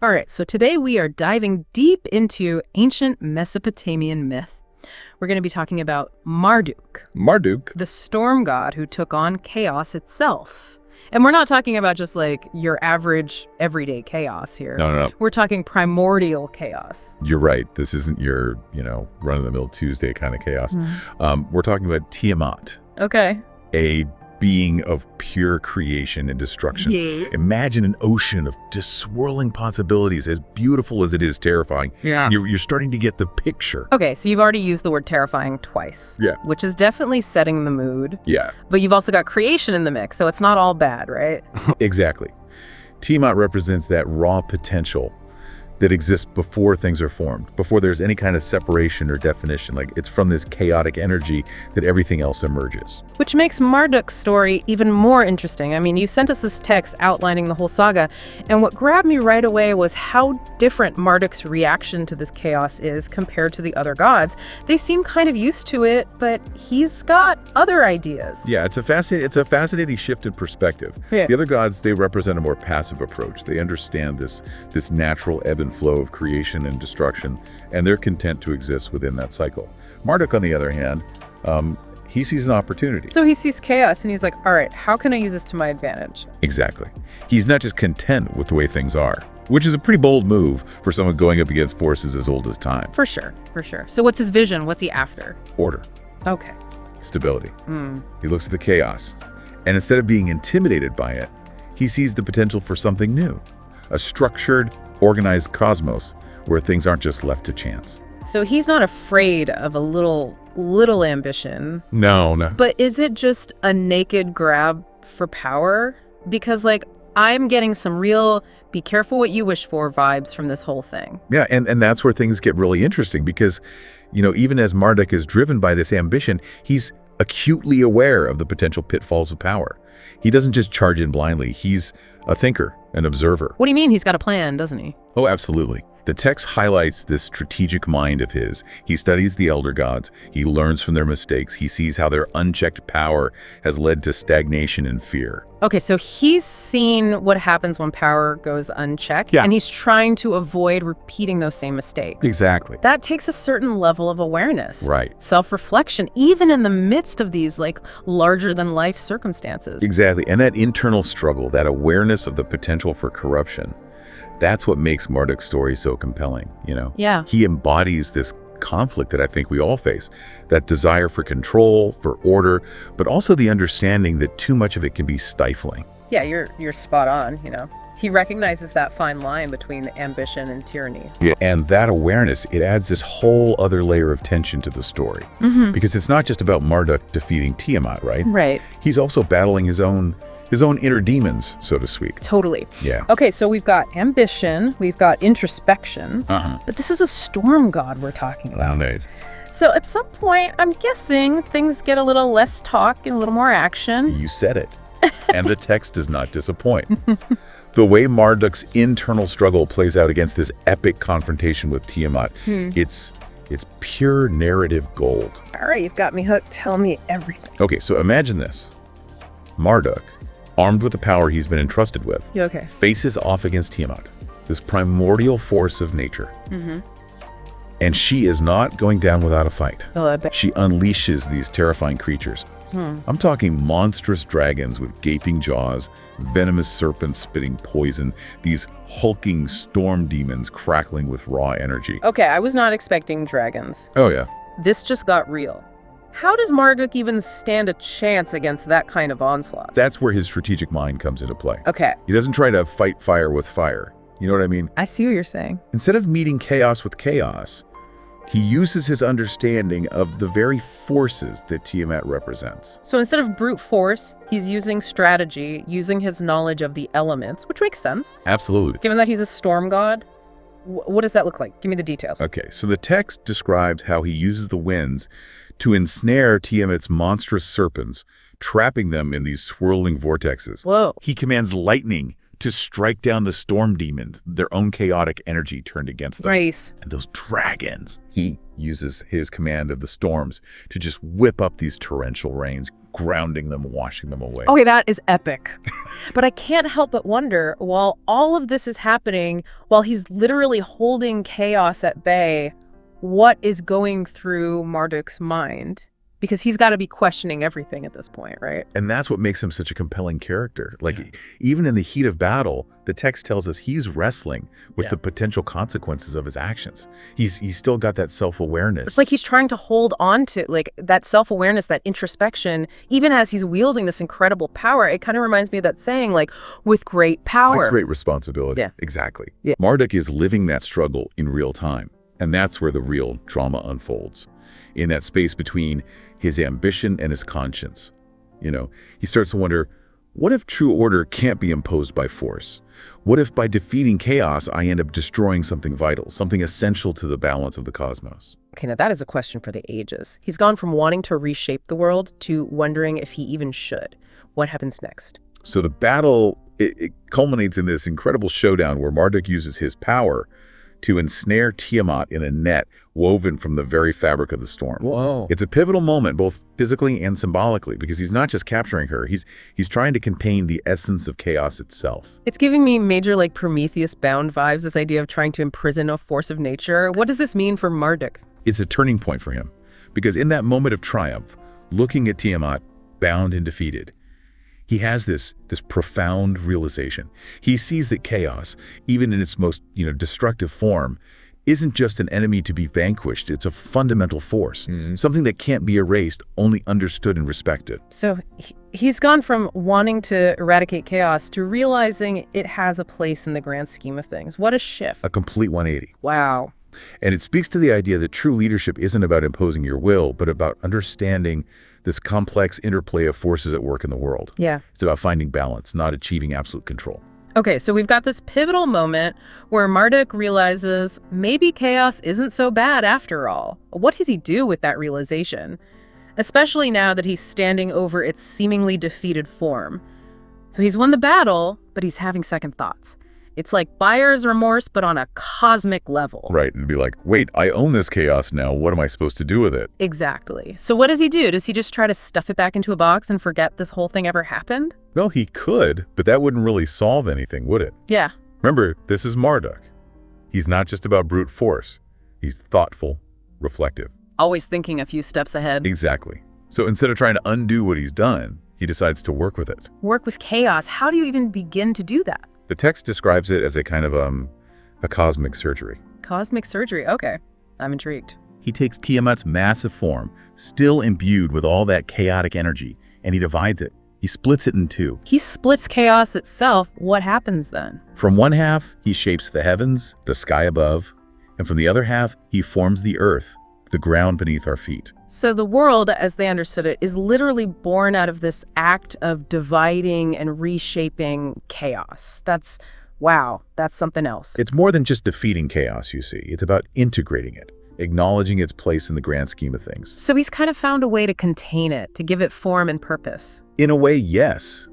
All right, so today we are diving deep into ancient Mesopotamian myth. We're going to be talking about Marduk, Marduk. the storm god who took on chaos itself. And we're not talking about just like your average everyday chaos here. No. We're talking primordial chaos. You're right. This isn't your, run-of-the-mill Tuesday kind of chaos. We're talking about Tiamat, Okay. a being of pure creation and destruction. Yeah. Imagine an ocean of just swirling possibilities, as beautiful as it is terrifying. Yeah. You're starting to get the picture. Okay, so you've already used the word terrifying twice. Yeah. Which is definitely setting the mood. Yeah, But you've also got creation in the mix, so it's not all bad, right? exactly. Tiamat represents that raw potential that exists before things are formed, before there's any kind of separation or definition. Like, it's from this chaotic energy that everything else emerges. Which makes Marduk's story even more interesting. I mean, you sent us this text outlining the whole saga, and what grabbed me right away was how different Marduk's reaction to this chaos is compared to the other gods. They seem kind of used to it, but he's got other ideas. Yeah, it's a fascinating shift in perspective. Yeah. The other gods, they represent a more passive approach. They understand this natural ebb and flow of creation and destruction, and they're content to exist within that cycle. Marduk, on the other hand, he sees an opportunity. So he sees chaos and he's like, all right, how can I use this to my advantage? Exactly. He's not just content with the way things are, which is a pretty bold move for someone going up against forces as old as time. For sure. So what's his vision? What's he after? Order, Okay. stability. He looks at the chaos, and instead of being intimidated by it, he sees the potential for something new, a structured, organized cosmos where things aren't just left to chance. So he's not afraid of a little ambition. No. But is it just a naked grab for power? Because, I'm getting some real be careful what you wish for vibes from this whole thing. Yeah, and that's where things get really interesting because, even as Marduk is driven by this ambition, he's acutely aware of the potential pitfalls of power. He doesn't just charge in blindly. He's a thinker, an observer. What do you mean? He's got a plan, doesn't he? Oh, absolutely. The text highlights this strategic mind of his. He studies the elder gods. He learns from their mistakes. He sees how their unchecked power has led to stagnation and fear. Okay, so he's seen what happens when power goes unchecked, Yeah. and he's trying to avoid repeating those same mistakes. Exactly. That takes a certain level of awareness. Right. Self-reflection, even in the midst of these, larger-than-life circumstances. Exactly. And that internal struggle, that awareness of the potential for corruption, that's what makes Marduk's story so compelling, Yeah. He embodies this conflict that I think we all face, that desire for control, for order, but also the understanding that too much of it can be stifling. Yeah, you're spot on, He recognizes that fine line between ambition and tyranny. Yeah. And that awareness, it adds this whole other layer of tension to the story. Because it's not just about Marduk defeating Tiamat, right? Right. He's also battling his own inner demons, so to speak. Totally. Yeah. Okay, so we've got ambition, we've got introspection, but this is a storm god we're talking about. Right. So at some point, I'm guessing things get a little less talk and a little more action. You said it. And the text does not disappoint. The way Marduk's internal struggle plays out against this epic confrontation with Tiamat, it's pure narrative gold. All right, you've got me hooked. Tell me everything. Okay, so imagine this. Marduk, armed with the power he's been entrusted with, You okay? faces off against Tiamat, this primordial force of nature. And she is not going down without a fight. Oh, I bet. She unleashes these terrifying creatures. I'm talking monstrous dragons with gaping jaws, venomous serpents spitting poison, these hulking storm demons crackling with raw energy. Okay, I was not expecting dragons. Oh yeah. This just got real. How does Marduk even stand a chance against that kind of onslaught? That's where his strategic mind comes into play. Okay, He doesn't try to fight fire with fire. You know what I mean? I see what you're saying. Instead of meeting chaos with chaos, he uses his understanding of the very forces that Tiamat represents. So instead of brute force, he's using strategy, using his knowledge of the elements, which makes sense. Absolutely. Given that he's a storm god, what does that look like? Give me the details. Okay, so the text describes how he uses the winds to ensnare Tiamat's monstrous serpents, trapping them in these swirling vortexes. Whoa. He commands lightning to strike down the storm demons, their own chaotic energy turned against them. Nice. And those dragons, he uses his command of the storms to just whip up these torrential rains, grounding them, washing them away. Okay, that is epic. But I can't help but wonder, while all of this is happening, while he's literally holding chaos at bay, what is going through Marduk's mind? Because he's got to be questioning everything at this point, right? And that's what makes him such a compelling character. Like, even in the heat of battle, the text tells us he's wrestling with the potential consequences of his actions. He's still got that self-awareness. It's like he's trying to hold on to like that self-awareness, that introspection, even as he's wielding this incredible power. It kind of reminds me of that saying, like, with great power. With great responsibility. Yeah. Exactly. Yeah. Marduk is living that struggle in real time. And that's where the real drama unfolds. In that space between his ambition and his conscience. You know, he starts to wonder, what if true order can't be imposed by force? What if by defeating chaos, I end up destroying something vital, something essential to the balance of the cosmos? Okay, now that is a question for the ages. He's gone from wanting to reshape the world to wondering if he even should. What happens next? So the battle, it culminates in this incredible showdown where Marduk uses his power to ensnare Tiamat in a net woven from the very fabric of the storm. Whoa. It's a pivotal moment, both physically and symbolically, because he's not just capturing her, he's trying to contain the essence of chaos itself. It's giving me major, like, Prometheus Bound vibes, this idea of trying to imprison a force of nature. What does this mean for Marduk? It's a turning point for him, because in that moment of triumph, looking at Tiamat, bound and defeated, he has this profound realization. He sees that chaos, even in its most, destructive form, isn't just an enemy to be vanquished. It's a fundamental force, something that can't be erased, only understood and respected. So he's gone from wanting to eradicate chaos to realizing it has a place in the grand scheme of things. What a shift. A complete 180. Wow. And it speaks to the idea that true leadership isn't about imposing your will, but about understanding this complex interplay of forces at work in the world. Yeah. It's about finding balance, not achieving absolute control. Okay, so we've got this pivotal moment where Marduk realizes maybe chaos isn't so bad after all. What does he do with that realization? Especially now that he's standing over its seemingly defeated form. So he's won the battle, but he's having second thoughts. It's like buyer's remorse, but on a cosmic level. Right, and be like, wait, I own this chaos now. What am I supposed to do with it? Exactly. So what does he do? Does he just try to stuff it back into a box and forget this whole thing ever happened? Well, he could, but that wouldn't really solve anything, would it? Yeah. Remember, this is Marduk. He's not just about brute force. He's thoughtful, reflective. Always thinking a few steps ahead. Exactly. So instead of trying to undo what he's done, he decides to work with it. Work with chaos. How do you even begin to do that? The text describes it as a kind of a cosmic surgery. Cosmic surgery. Okay. I'm intrigued. He takes Tiamat's massive form, still imbued with all that chaotic energy, and he divides it. He splits it in two. He splits chaos itself. What happens then? From one half, he shapes the heavens, the sky above, and from the other half, he forms the earth, the ground beneath our feet. So the world, as they understood it, is literally born out of this act of dividing and reshaping chaos. Wow, that's something else. It's more than just defeating chaos, you see. It's about integrating it, acknowledging its place in the grand scheme of things. So he's kind of found a way to contain it, to give it form and purpose. In a way, yes.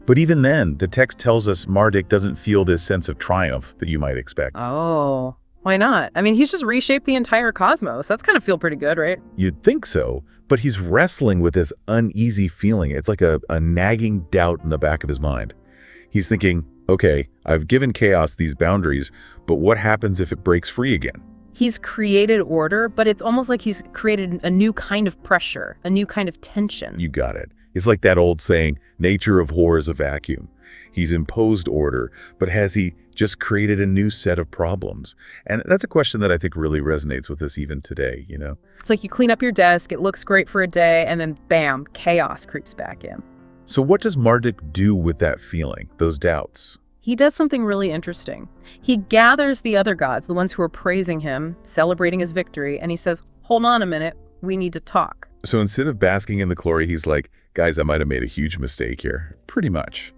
But even then, the text tells us Marduk doesn't feel this sense of triumph that you might expect. Oh, why not? I mean, he's just reshaped the entire cosmos. That's kind of feel pretty good, right? You'd think so, but he's wrestling with this uneasy feeling. It's like a nagging doubt in the back of his mind. He's thinking, okay, I've given chaos these boundaries, but what happens if it breaks free again? He's created order, but it's almost like he's created a new kind of pressure, a new kind of tension. You got it. It's like that old saying, nature abhors a vacuum. He's imposed order, but has he just created a new set of problems? And that's a question that I think really resonates with us even today, you know? It's like you clean up your desk, it looks great for a day, and then bam, chaos creeps back in. So what does Marduk do with that feeling, those doubts? He does something really interesting. He gathers the other gods, the ones who are praising him, celebrating his victory, and he says, hold on a minute, we need to talk. So instead of basking in the glory, he's like, guys, I might have made a huge mistake here. Pretty much.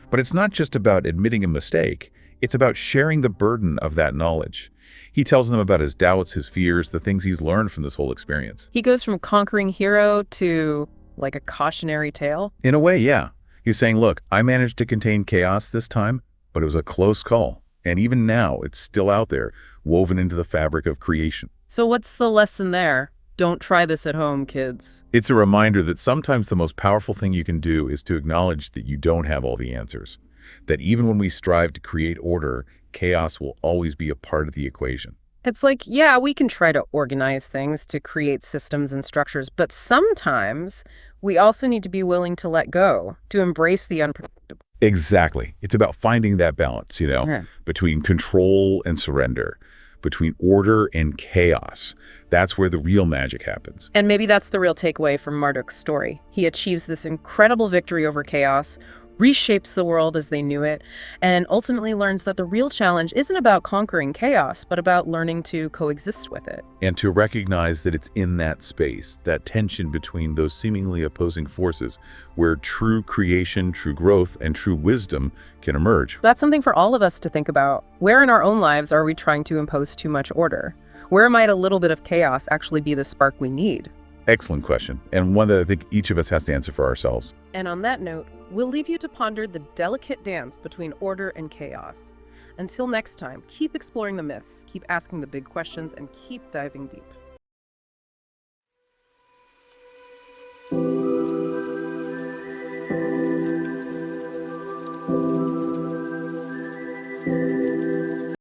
But it's not just about admitting a mistake. It's about sharing the burden of that knowledge. He tells them about his doubts, his fears, the things he's learned from this whole experience. He goes from conquering hero to like a cautionary tale. In a way, yeah. He's saying, look, I managed to contain chaos this time, but it was a close call. And even now, it's still out there, woven into the fabric of creation. So what's the lesson there? Don't try this at home, kids. It's a reminder that sometimes the most powerful thing you can do is to acknowledge that you don't have all the answers. That even when we strive to create order, chaos will always be a part of the equation. It's like, yeah, we can try to organize things to create systems and structures, but sometimes we also need to be willing to let go, to embrace the unpredictable. Exactly. It's about finding that balance, Yeah. between control and surrender, between order and chaos. That's where the real magic happens. And maybe that's the real takeaway from Marduk's story. He achieves this incredible victory over chaos, reshapes the world as they knew it, and ultimately learns that the real challenge isn't about conquering chaos, but about learning to coexist with it. And to recognize that it's in that space, that tension between those seemingly opposing forces, where true creation, true growth, and true wisdom can emerge. That's something for all of us to think about. Where in our own lives are we trying to impose too much order? Where might a little bit of chaos actually be the spark we need? Excellent question, and one that I think each of us has to answer for ourselves. And on that note, we'll leave you to ponder the delicate dance between order and chaos. Until next time, keep exploring the myths, keep asking the big questions, and keep diving deep.